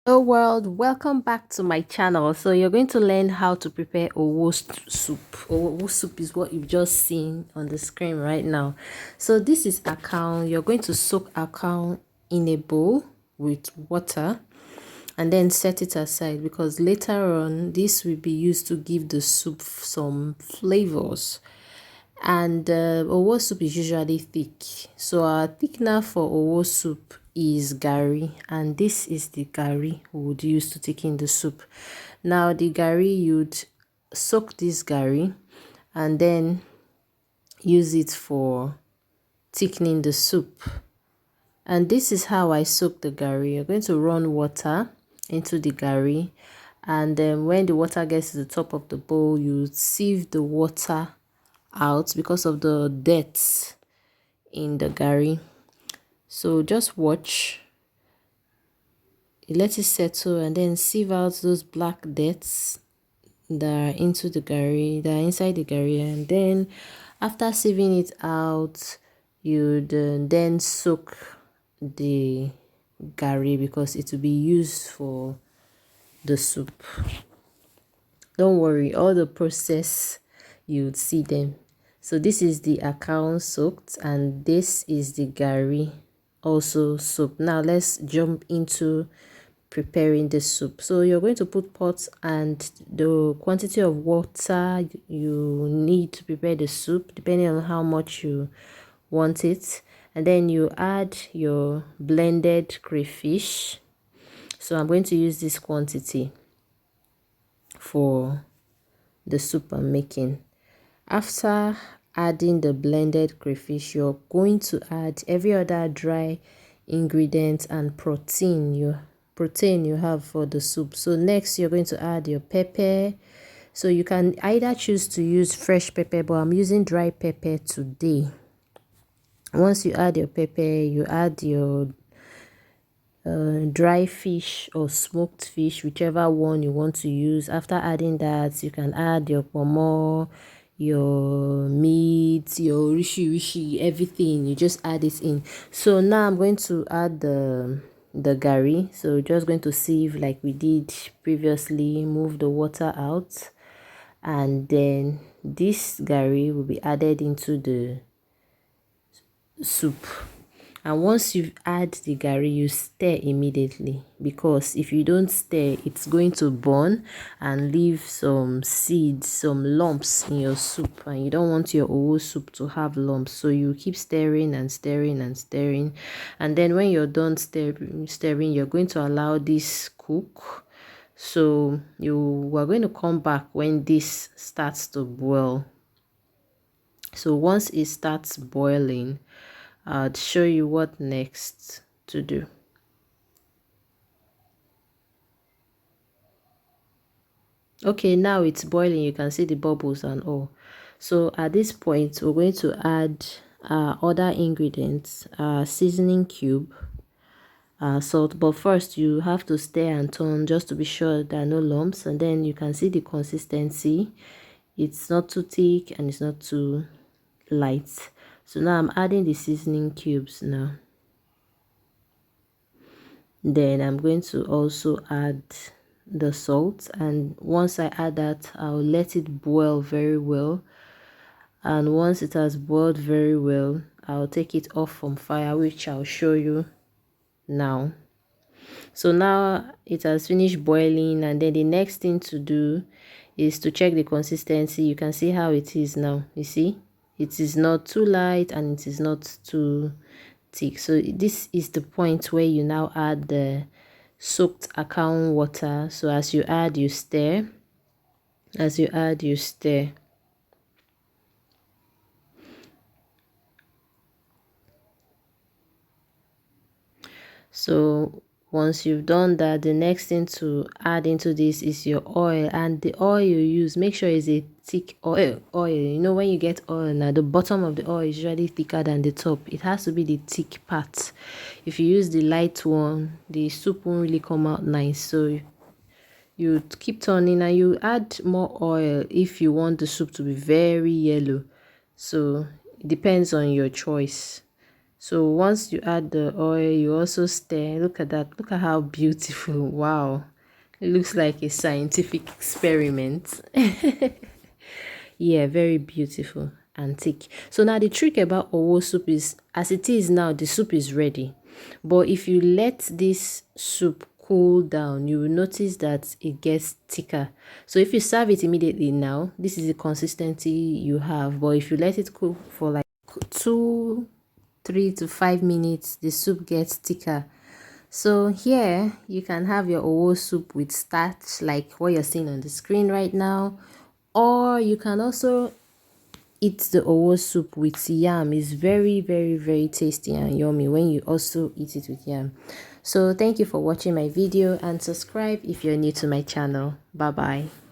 Hello world, welcome back to my channel. So you're going to learn how to prepare owo soup. Owo soup is what you've just seen on the screen right now. So this is akau. You're going to soak akau in a bowl with water and then set it aside because later on this will be used to give the soup some flavors. And owo soup is usually thick, so our thickener for owo soup is gari, and this is the gari we would use to thicken the soup. Now the gari, you'd soak this gari and then use it for thickening the soup. And this is how I soak the gari. You're going to run water into the gari, and then when the water gets to the top of the bowl, you sieve the water out because of the debts in the gari. So just watch, let it settle, and then sieve out those black debts that are into the gari, that are inside the gari. And then after sieving it out, you'd then soak the gari because it will be used for the soup. Don't worry, all the process you'd see them. So this is the akau soaked and this is the gari also soaked. Now let's jump into preparing the soup. So you're going to put pot and the quantity of water you need to prepare the soup depending on how much you want it, and then you add your blended crayfish. So I'm going to use this quantity for the soup I'm making. After adding the blended crayfish, you're going to add every other dry ingredient and protein you have for the soup. So next you're going to add your pepper. So you can either choose to use fresh pepper, but I'm using dry pepper today. Once you add your pepper, you add your dry fish or smoked fish, whichever one you want to use. After adding that, you can add your pomo, your meat, your rishi, everything. You just add it in. So now I'm going to add the gari. So just going to sieve like we did previously, move the water out, and then this gari will be added into the soup. And once you add the gari, you stir immediately, because if you don't stir, it's going to burn and leave some seeds, some lumps in your soup, and you don't want your owo soup to have lumps. So you keep stirring and stirring and stirring, and then when you're done stirring, you're going to allow this cook. So you are going to come back when this starts to boil. So once it starts boiling, I'll show you what next to do. Okay, now it's boiling. You can see the bubbles and all. So at this point, we're going to add other ingredients, seasoning cube, salt. But first, you have to stir and turn just to be sure there are no lumps. And then you can see the consistency. It's not too thick and it's not too light. So now I'm adding the seasoning cubes now. Then I'm going to also add the salt, and once I add that, I'll let it boil very well. And once it has boiled very well, I'll take it off from fire, which I'll show you now. So now it has finished boiling, and then the next thing to do is to check the consistency. You can see how it is now. You see, it is not too light and it is not too thick. So this is the point where you now add the soaked akau water. So as you add, you stir. As you add, you stir. So once you've done that, the next thing to add into this is your oil, and the oil you use, make sure it's a thick oil. You know, when you get oil now, the bottom of the oil is usually thicker than the top. It has to be the thick part. If you use the light one, the soup won't really come out nice. So you keep turning and you add more oil if you want the soup to be very yellow. So it depends on your choice. So once you add the oil, you also stir. Look at that. Look at how beautiful. Wow. It looks like a scientific experiment. Yeah, very beautiful and thick. So now the trick about owo soup is, as it is now, the soup is ready. But if you let this soup cool down, you will notice that it gets thicker. So if you serve it immediately now, this is the consistency you have. But if you let it cool for like 3 to 5 minutes, the soup gets thicker. So here you can have your owo soup with starch like what you're seeing on the screen right now, or you can also eat the owo soup with yam. It's very, very, very tasty and yummy when you also eat it with yam. So thank you for watching my video, and subscribe if you're new to my channel. Bye bye.